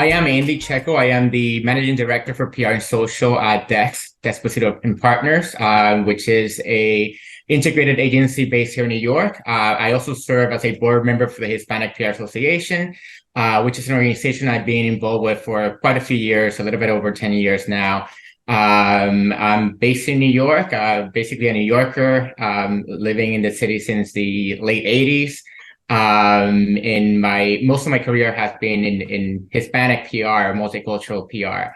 I am Andy Checo. I am the managing director for PR and social at exposito and Partners, which is a integrated agency based here in New York. I also serve as a board member for the Hispanic PR Association, which is an organization I've been involved with for quite a few years, a little bit over 10 years now. I'm based in New York, basically a New Yorker, living in the city since the late 80s. In most of my career has been in Hispanic PR, multicultural PR.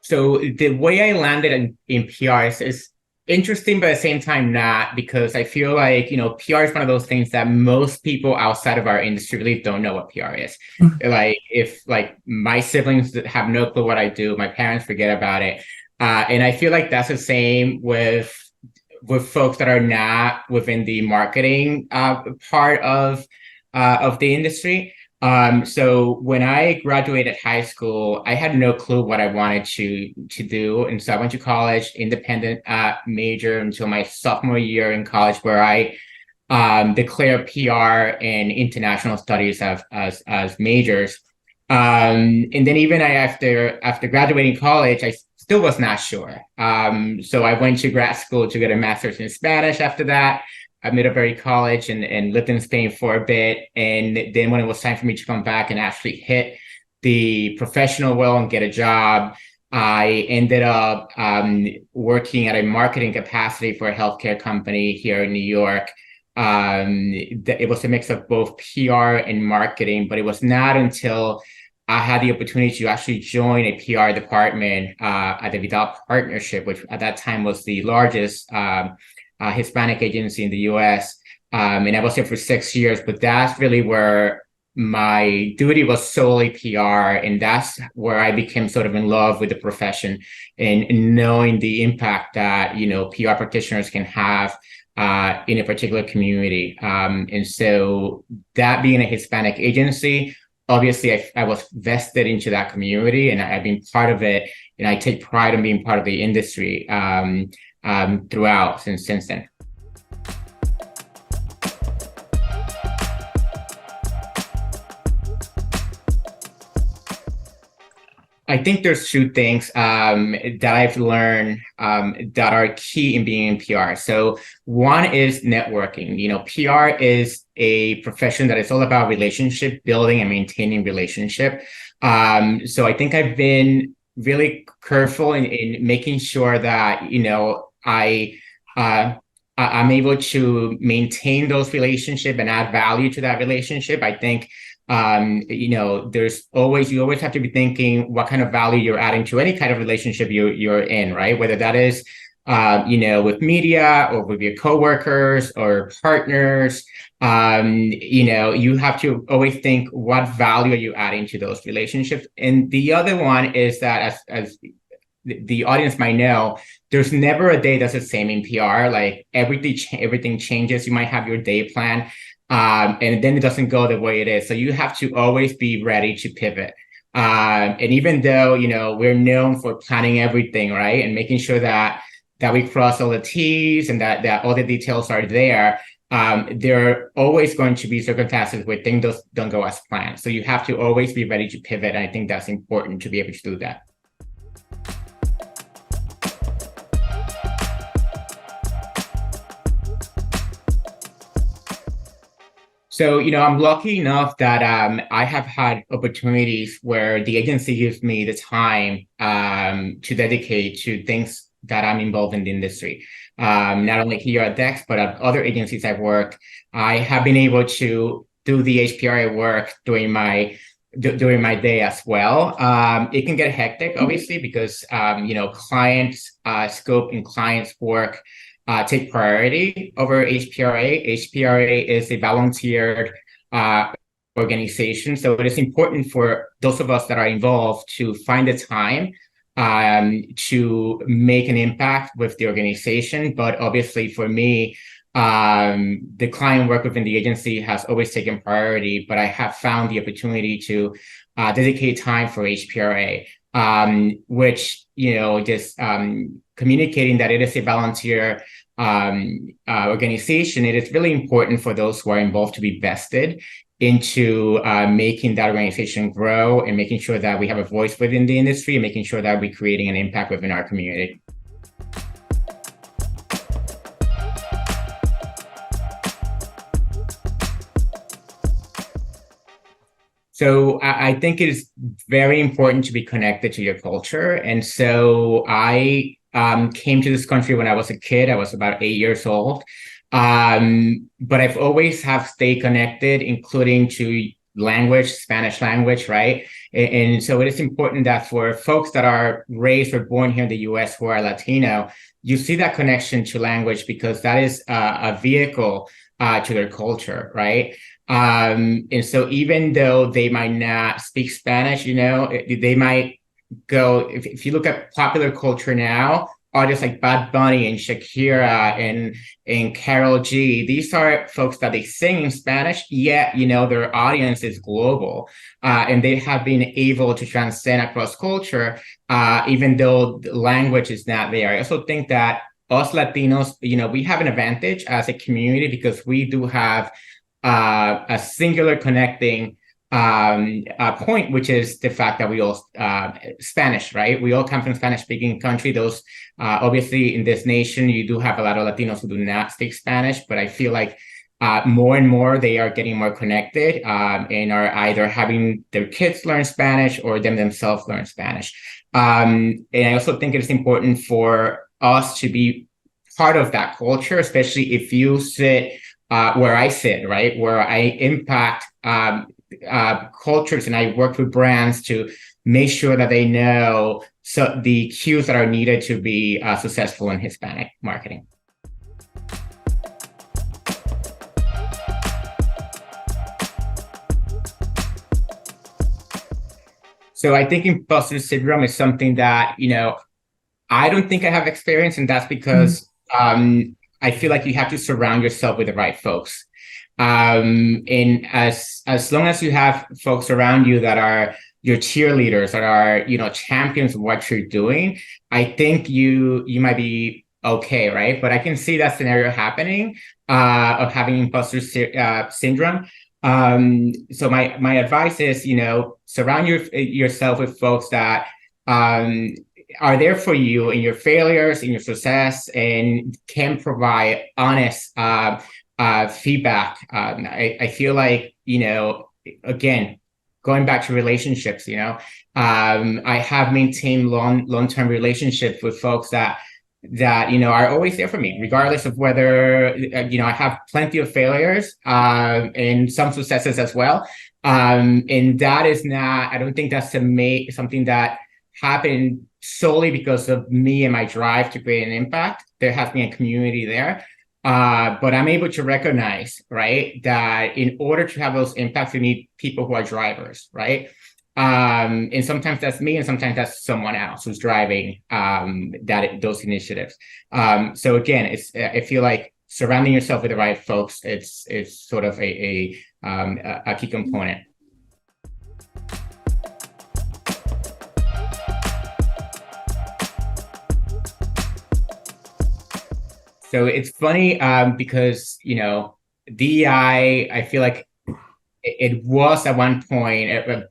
So the way I landed in PR is interesting, but at the same time not, because I feel like, PR is one of those things that most people outside of our industry really don't know what PR is. Like if my siblings have no clue what I do, my parents forget about it. And I feel like that's the same with folks that are not within the marketing part of the industry. So when I graduated high school, I had no clue what I wanted to do. And so I went to college, independent major until my sophomore year in college, where I declared PR and international studies as majors. And then even after graduating college, I still was not sure. So I went to grad school to get a master's in Spanish after that. I made a very college and lived in Spain for a bit. And then when it was time for me to come back and actually hit the professional world and get a job, I ended up working at a marketing capacity for a healthcare company here in New York. It was a mix of both PR and marketing, but it was not until I had the opportunity to actually join a PR department at the Vidal Partnership, which at that time was the largest Hispanic agency in the US. And I was there for 6 years, but that's really where my duty was solely PR. And that's where I became sort of in love with the profession and knowing the impact that, PR practitioners can have in a particular community. And so that being a Hispanic agency, obviously I was vested into that community and I've been part of it. And I take pride in being part of the industry throughout since then. I think there's two things that I've learned that are key in being in PR. So one is networking. PR is a profession that is all about relationship building and maintaining relationship. So I think I've been really careful in making sure that, I'm able to maintain those relationships and add value to that relationship. I think you always have to be thinking what kind of value you're adding to any kind of relationship you're in, right? Whether that is, with media or with your coworkers or partners, you have to always think what value are you adding to those relationships. And the other one is that as the audience might know, there's never a day that's the same in PR. Like everything changes. You might have your day plan. And then it doesn't go the way it is. So you have to always be ready to pivot. And even though, we're known for planning everything, right? And making sure that we cross all the T's and that all the details are there, there are always going to be circumstances where things don't go as planned. So you have to always be ready to pivot. And I think that's important to be able to do that. So, I'm lucky enough that I have had opportunities where the agency gives me the time to dedicate to things that I'm involved in the industry. Not only here at Dex, but at other agencies I've worked. I have been able to do the HPRA work during my day as well. It can get hectic, obviously, because clients' scope and clients' work take priority over HPRA. HPRA is a volunteered organization, so it is important for those of us that are involved to find the time to make an impact with the organization. But obviously, for me, the client work within the agency has always taken priority. But I have found the opportunity to dedicate time for HPRA, which just communicating that it is a volunteer organization, it is really important for those who are involved to be vested into making that organization grow and making sure that we have a voice within the industry and making sure that we're creating an impact within our community. So I think it is very important to be connected to your culture. And so I came to this country when I was a kid. I was about 8 years old. But I've always have stayed connected, including to language, Spanish language, right? And so it is important that for folks that are raised or born here in the US who are Latino, you see that connection to language because that is a vehicle to their culture, right? And so even though they might not speak Spanish, they might go, if you look at popular culture now, artists like Bad Bunny and Shakira and Karol G, these are folks that they sing in Spanish, yet, their audience is global. And they have been able to transcend across culture, even though the language is not there. I also think that us Latinos, we have an advantage as a community because we do have a singular connecting point, which is the fact that we all Spanish, right? We all come from Spanish-speaking country. Those obviously in this nation, you do have a lot of Latinos who do not speak Spanish, but I feel like more and more they are getting more connected and are either having their kids learn Spanish or them themselves learn Spanish. And I also think it's important for us to be part of that culture, especially if you sit where I sit, right? Where I impact cultures and I work with brands to make sure that they know the cues that are needed to be successful in Hispanic marketing. So I think imposter syndrome is something that, I don't think I have experience, and that's because I feel like you have to surround yourself with the right folks. And as long as you have folks around you that are your cheerleaders, that are, champions of what you're doing, I think you might be okay, right? But I can see that scenario happening of having imposter syndrome. So my advice is, surround yourself with folks that are there for you in your failures, in your success, and can provide honest feedback. I feel like, again, going back to relationships, I have maintained long-term relationships with folks that are always there for me, regardless of whether, I have plenty of failures and some successes as well. And that is not, I don't think that's something that happened solely because of me and my drive to create an impact. There has been a community there. But I'm able to recognize, right, that in order to have those impacts, you need people who are drivers, right? And sometimes that's me, and sometimes that's someone else who's driving those initiatives. So again, I feel like surrounding yourself with the right folks, it's sort of a key component. So it's funny because, DEI, I feel like it was at one point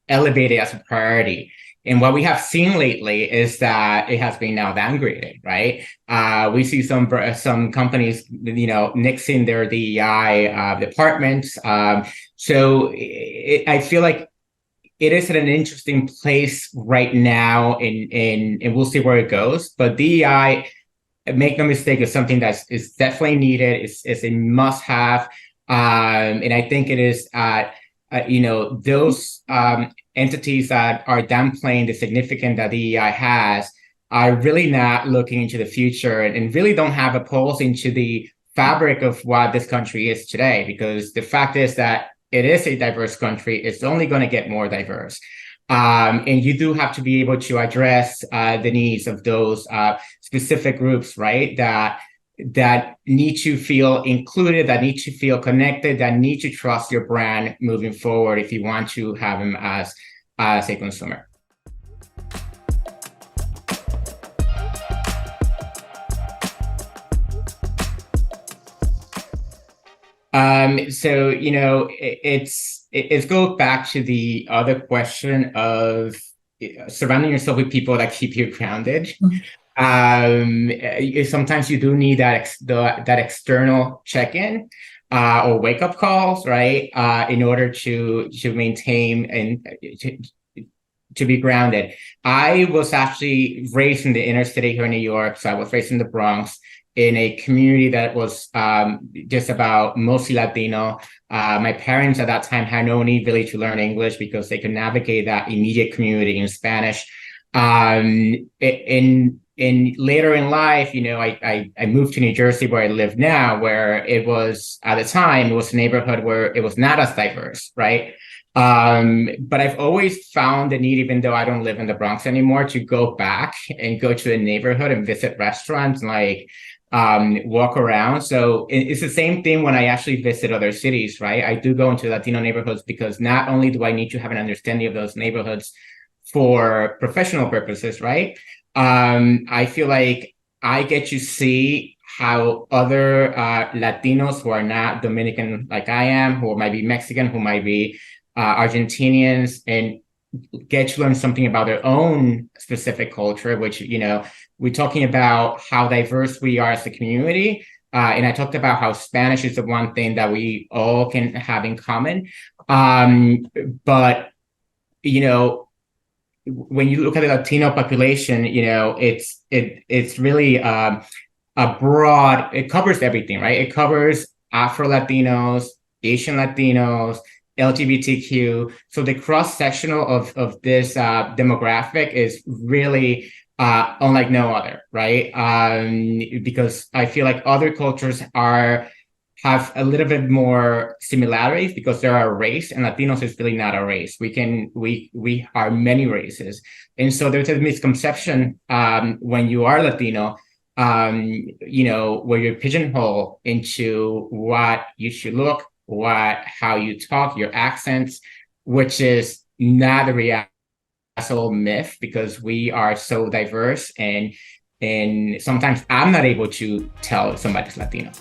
elevated as a priority. And what we have seen lately is that it has been now downgraded, right? We see some companies, nixing their DEI departments. So I feel like it is at an interesting place right now, and we'll see where it goes. But DEI, make no mistake, is something that is definitely needed. It's a must-have, and I think it is. Those entities that are downplaying the significance that DEI has are really not looking into the future and really don't have a pulse into the fabric of what this country is today. Because the fact is that it is a diverse country. It's only going to get more diverse. And you do have to be able to address the needs of those specific groups, right? That need to feel included, that need to feel connected, that need to trust your brand moving forward if you want to have them as a consumer. So it goes back to the other question of surrounding yourself with people that keep you grounded. Sometimes you do need that external check-in or wake-up calls, right? In order to maintain and to be grounded. I was actually raised in the inner city here in New York, so I was raised in the Bronx, in a community that was just about mostly Latino. My parents at that time had no need really to learn English because they could navigate that immediate community in Spanish. In later in life, I moved to New Jersey where I live now, where it was at the time, it was a neighborhood where it was not as diverse, right? But I've always found the need, even though I don't live in the Bronx anymore, to go back and go to a neighborhood and visit restaurants, like walk around. So it's the same thing when I actually visit other cities, right? I do go into Latino neighborhoods because not only do I need to have an understanding of those neighborhoods for professional purposes, right? I feel like I get to see how other Latinos who are not Dominican like I am, who might be Mexican, who might be Argentinians, and get to learn something about their own specific culture, which, we're talking about how diverse we are as a community. And I talked about how Spanish is the one thing that we all can have in common. But, when you look at the Latino population, it's really a broad, it covers everything, right? It covers Afro-Latinos, Asian Latinos, LGBTQ. So the cross-sectional of this demographic is really unlike no other, right? Because I feel like other cultures have a little bit more similarities because they're a race, and Latinos is really not a race. We are many races. And so there's a misconception when you are Latino, where you're pigeonholed into what you should look, how you talk, your accents, which is not a reality. That's a myth, because we are so diverse, and sometimes I'm not able to tell if somebody's Latino.